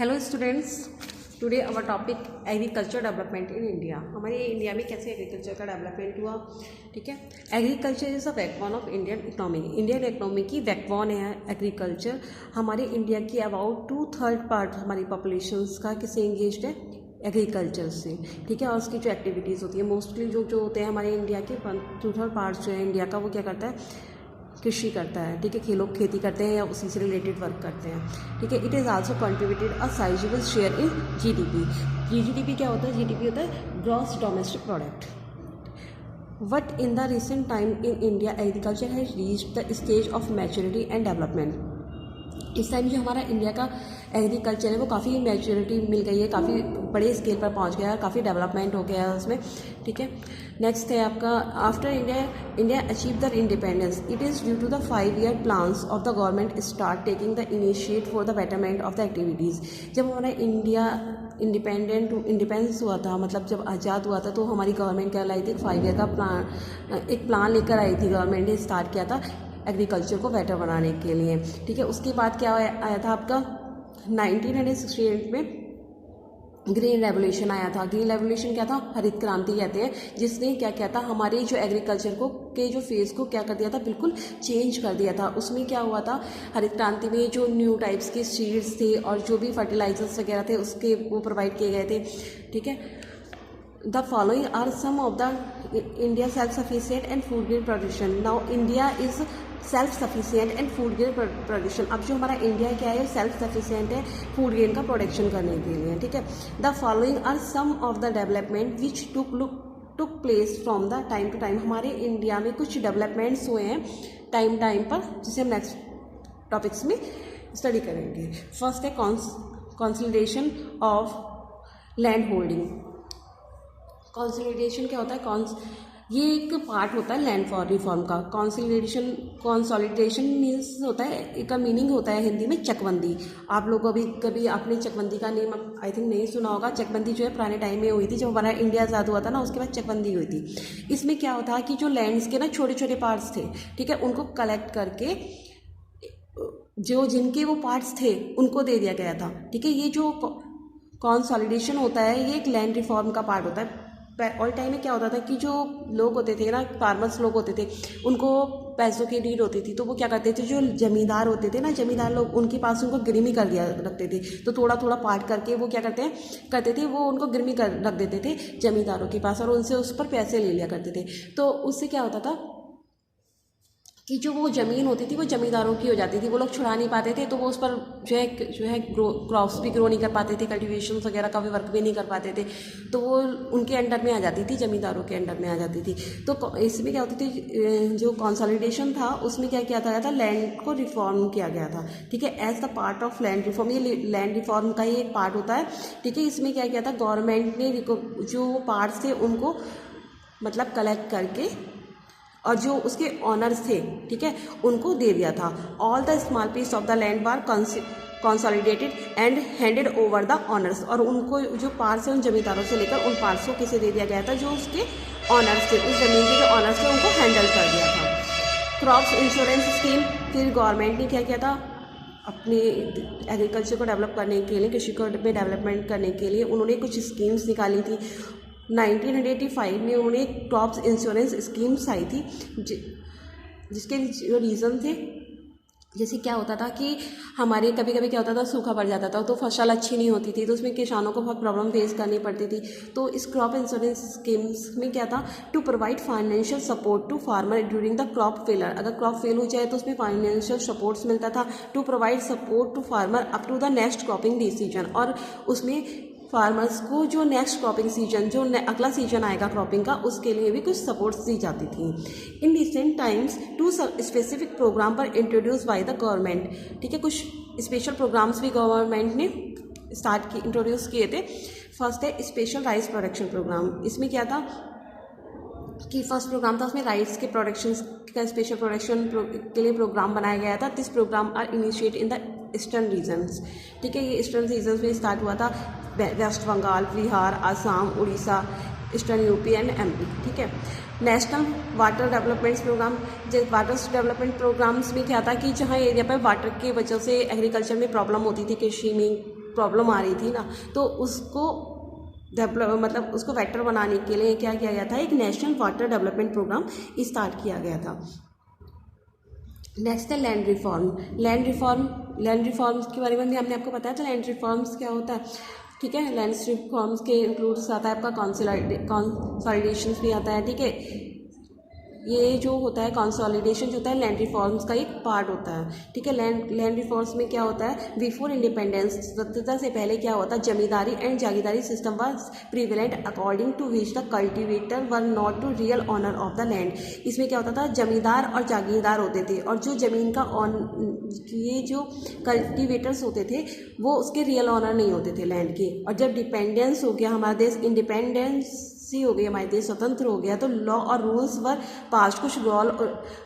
Hello students, today our topic agriculture development in India. हमारे India में कैसे agriculture का डेवलपमेंट हुआ। ठीक है, agriculture is a backbone of Indian economy. Indian economy की बैकबोन है एग्रीकल्चर। हमारे इंडिया की अबाउट 2/3 पार्ट हमारी पॉपुलेशंस का किससे इंगेज्ड है, एग्रीकल्चर से। ठीक है, और उसकी जो एक्टिविटीज़ होती है मोस्टली जो होते हैं हमारे इंडिया के 2/3 पार्ट जो है इंडिया का, वो क्या करता है, कृषि करता है। ठीक है, लोग खेती करते हैं या उसी से रिलेटेड वर्क करते हैं। ठीक है, it is also contributed a sizeable share in GDP. GDP क्या होता है, जीडीपी होता है gross domestic product. But in the recent time in India agriculture has reached the stage of maturity and development. इस टाइम जो हमारा India का agriculture है वो काफ़ी मैच्योरिटी मिल गई है, काफ़ी बड़े स्केल पर पहुंच गया है, काफ़ी डेवलपमेंट हो गया है उसमें। ठीक है, नेक्स्ट है आपका after India achieve the independence it is due to the 5-year plans of the government start taking the initiate for the betterment of the activities. जब हमारा इंडिया इंडिपेंडेंस हुआ था, मतलब जब आज़ाद हुआ था, तो हमारी गवर्नमेंट क्या लाई थी, 5 year का एक प्लान लेकर आई थी। गवर्नमेंट ने स्टार्ट किया था एग्रीकल्चर को बेटर बनाने के लिए। ठीक है, उसके बाद क्या आया था आपका 1968 में ग्रीन रेवोल्यूशन आया था। ग्रीन रेवोल्यूशन क्या था, हरित क्रांति कहते हैं, जिसने क्या किया था, हमारे जो एग्रीकल्चर को के जो फेज को क्या कर दिया था, बिल्कुल चेंज कर दिया था। उसमें क्या हुआ था, हरित क्रांति में जो न्यू टाइप्स के सीड्स थे और जो भी फर्टिलाइजर्स वगैरह थे उसके वो प्रोवाइड किए गए थे। ठीक है, the following are some of the India self sufficient and food grain production. Now India is self sufficient and food grain production. अब जो हमारा इंडिया क्या है, सेल्फ सफिशिएंट है फूड ग्रेन का प्रोडक्शन करने के लिए। ठीक है, the following are some of the development which took place from the time to time. हमारे इंडिया में कुछ डेवलपमेंट्स हुए हैं टाइम पर, जिसे हम नेक्स्ट टॉपिक्स में स्टडी करेंगे। फर्स्ट है consolidation of land holding. Consolidation क्या होता है, ये एक पार्ट होता है लैंड फॉर रिफॉर्म का। कंसोलिडेशन मीन्स होता है, एक मीनिंग होता है हिंदी में चकबंदी। आप लोग कभी आपने चकबंदी का नेम आई थिंक नहीं सुना होगा। चकबंदी जो है पुराने टाइम में हुई थी, जब हमारा इंडिया आज़ाद हुआ था ना, उसके बाद चकबंदी हुई थी। इसमें क्या होता है कि जो लैंड्स के ना छोटे छोटे पार्ट्स थे, ठीक है, उनको कलेक्ट करके जो जिनके वो पार्ट्स थे उनको दे दिया गया था। ठीक है, ये जो कंसोलिडेशन होता है ये एक लैंड रिफॉर्म का पार्ट होता है। ऑल टाइम में क्या होता था कि जो लोग होते थे ना, फार्मर्स लोग होते थे, उनको पैसों की नीड होती थी, तो वो क्या करते थे, जो जमींदार होते थे ना, जमींदार लोग उनके पास उनको गिरवी कर दिया रखते थे। तो थोड़ा थोड़ा पार्ट करके वो क्या करते थे, वो उनको गिरवी कर रख देते थे जमींदारों के पास, और उनसे उस पर पैसे ले लिया करते थे। तो उससे क्या होता था कि जो वो ज़मीन होती थी वो ज़मींदारों की हो जाती थी, वो लोग छुड़ा नहीं पाते थे, तो वो उस पर जो है क्रॉप्स भी ग्रो नहीं कर पाते थे, कल्टीवेशन वगैरह का भी वर्क भी नहीं कर पाते थे, तो वो उनके अंडर में आ जाती थी, ज़मींदारों के अंडर में आ जाती थी। तो इसमें क्या होती थी, जो कंसोलिडेशन था उसमें क्या किया था, लैंड को रिफॉर्म किया गया था। ठीक है, as the part of land reform, ये लैंड रिफॉर्म का ही एक पार्ट होता है। ठीक है, इसमें क्या किया था, गवर्नमेंट ने जो पार्ट्स थे उनको मतलब कलेक्ट करके और जो उसके ऑनर्स थे, ठीक है, उनको दे दिया था। All the small piece of the land were consolidated and handed over the owners. और उनको जो पार्ट्स हैं उन जमींदारों से लेकर उन पार्ट्स को किसे दे दिया गया था, जो उसके ऑनर्स थे, उस ज़मीन के जो ऑनर्स थे उनको हैंडल कर दिया था। क्रॉप्स इंश्योरेंस स्कीम, फिर गवर्नमेंट ने क्या किया था, अपने एग्रीकल्चर को डेवलप करने के लिए, कृषि को डेवलपमेंट करने के लिए उन्होंने कुछ स्कीम्स निकाली थी। 1985 में उन्होंने क्रॉप्स इंश्योरेंस स्कीम्स आई थी, जिसके जो रीज़न थे, जैसे क्या होता था कि हमारे कभी कभी क्या होता था, सूखा पड़ जाता था, तो फसल अच्छी नहीं होती थी, तो उसमें किसानों को बहुत प्रॉब्लम फेस करनी पड़ती थी। तो इस क्रॉप इंश्योरेंस स्कीम्स में क्या था, to provide financial support to farmer during the crop failure. अगर क्रॉप फेल हो जाए तो उसमें फाइनेंशियल सपोर्ट्स मिलता था। To provide support to farmer up to the next cropping season, और उसमें फार्मर्स को जो नेक्स्ट क्रॉपिंग सीजन, जो अगला सीजन आएगा क्रॉपिंग का, उसके लिए भी कुछ सपोर्ट्स दी जाती थी। In recent times 2 specific programme पर इंट्रोड्यूस बाय द गवर्नमेंट। ठीक है, कुछ स्पेशल प्रोग्राम्स भी गवर्नमेंट ने इंट्रोड्यूस किए थे। फर्स्ट है स्पेशल राइस प्रोडक्शन प्रोग्राम। इसमें क्या था कि फर्स्ट प्रोग्राम था, उसमें राइस के प्रोडक्शन का स्पेशल प्रोडक्शन के लिए प्रोग्राम बनाया गया था। This programme are initiate in the eastern regions. ठीक है, ये ईस्टर्न रीजन्स में स्टार्ट हुआ था, West Bengal, Bihar, Assam, Orissa, eastern UP and MP. ठीक है, national water development programme, water development programmes में क्या था कि जहाँ एरिया पर वाटर की वजह से एग्रीकल्चर में प्रॉब्लम होती थी, कृषि में प्रॉब्लम आ रही थी ना, तो उसको डेवलप मतलब उसको बेटर बनाने के लिए क्या किया गया था, एक national water development programme start किया गया था। नेक्स्ट है लैंड रिफॉर्म। लैंड रिफॉर्म्स के बारे में भी हमने आपको बताया था। लैंड रिफॉर्म्स क्या होता है, ठीक है। लैंड रिफॉर्म्स के इंक्लूड्स आता है आपका कंसोलिडेशन भी आता है, ठीक है। ये जो होता है कंसोलिडेशन जो होता है लैंड रिफॉर्म्स का एक पार्ट होता है, ठीक है। लैंड रिफॉर्म्स में क्या होता है, बिफोर इंडिपेंडेंस, स्वतंत्रता से पहले क्या होता है, zamindari and jagirdari system was prevalent according to which the cultivator were not to real owner of the land. इसमें क्या होता था, जमींदार और जागीरदार होते थे, और जो ज़मीन का ये जो कल्टिवेटर्स होते थे वो उसके रियल ऑनर नहीं होते थे लैंड के। और जब डिपेंडेंस हो गया हमारा देश, इंडिपेंडेंस हो गई, हमारे देश स्वतंत्र हो गया, तो लॉ और रूल्स वर पास, कुछ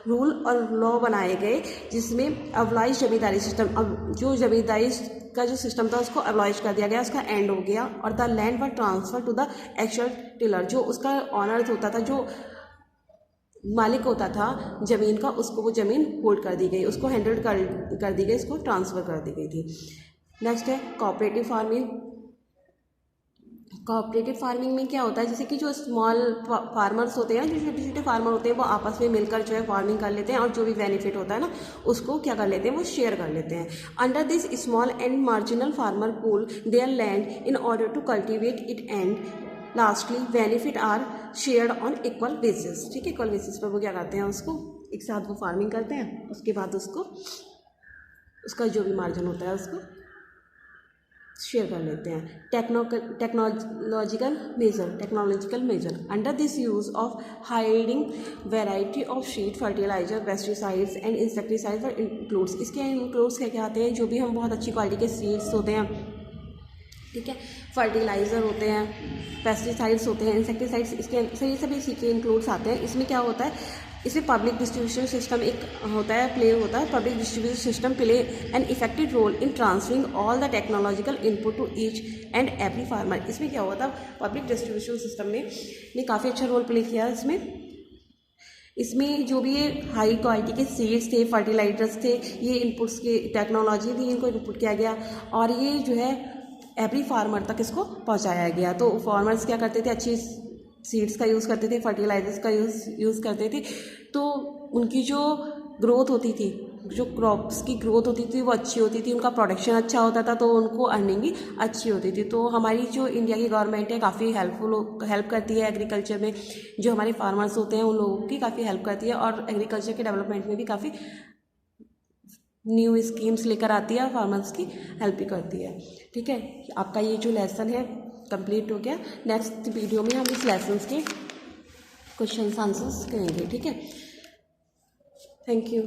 रूल और लॉ बनाए गए जिसमें अबलाइज जमींदारी सिस्टम, अब जो जमींदारी का जो सिस्टम था उसको अबलाइज कर दिया गया, उसका एंड हो गया। और the land were transfer to the actual tiller, जो उसका ऑनर होता था, जो मालिक होता था ज़मीन का, उसको वो ज़मीन होल्ड कर दी गई, उसको हैंडल कर दी गई, उसको ट्रांसफ़र कर दी गई थी। नेक्स्ट है कोऑपरेटिव फार्मिंग। कोऑपरेटिव फार्मिंग में क्या होता है, जैसे कि जो स्मॉल फार्मर्स होते हैं, जो छोटे छोटे फार्मर होते हैं, वो आपस में मिलकर जो है फार्मिंग कर लेते हैं, और जो भी बेनिफिट होता है ना उसको क्या कर लेते हैं, वो शेयर कर लेते हैं। Under this small and marginal farmer pool their land in order to cultivate it and lastly benefit are shared on equal basis, ठीक है। इक्वल बेसिस पर वो क्या करते हैं, उसको एक साथ वो फार्मिंग करते हैं, उसके बाद उसका जो भी मार्जिन होता है उसको शेयर कर लेते हैं। Technological measure under this use of hiding variety of seed, fertiliser, pesticides and insecticides includes. इसके इंक्लूड्स क्या क्या आते हैं, जो भी हम बहुत अच्छी क्वालिटी के सीड्स होते हैं, ठीक है, फर्टिलाइज़र होते हैं, पेस्टिसाइड्स होते हैं, इंसेक्टिसाइड्स, इसके सही सभी इसी के इंक्लूड्स आते हैं। इसमें क्या होता है, इसमें पब्लिक डिस्ट्रीब्यूशन सिस्टम एक होता है, प्ले होता है। Public distribution system play an effective role in transferring all the technological input to each and every farmer. इसमें क्या हुआ था, पब्लिक डिस्ट्रीब्यूशन सिस्टम ने काफ़ी अच्छा रोल प्ले किया। इसमें जो भी ये हाई क्वालिटी के सीड्स थे, फर्टिलाइजर्स थे, ये इनपुट्स की टेक्नोलॉजी थी, इनको इनपुट किया गया, और ये जो है एवरी फार्मर तक इसको पहुंचाया गया। तो फार्मर्स क्या करते थे, अच्छी सीड्स का यूज़ करते थे, फर्टिलाइजर्स का यूज़ करते थे, तो उनकी जो ग्रोथ होती थी, जो क्रॉप्स की ग्रोथ होती थी वो अच्छी होती थी, उनका प्रोडक्शन अच्छा होता था, तो उनको अर्निंग भी अच्छी होती थी। तो हमारी जो इंडिया की गवर्नमेंट है काफ़ी हेल्प करती है एग्रीकल्चर में, जो हमारे फार्मर्स होते हैं उन लोगों की काफ़ी हेल्प करती है, और एग्रीकल्चर के डेवलपमेंट में भी काफ़ी न्यू स्कीम्स लेकर आती है, फार्मर्स की हेल्प भी करती है, ठीक है। आपका ये जो लेसन है कंप्लीट हो गया। नेक्स्ट वीडियो में हम इस लेसन के क्वेश्चन आंसर्स करेंगे, ठीक है। Thank you.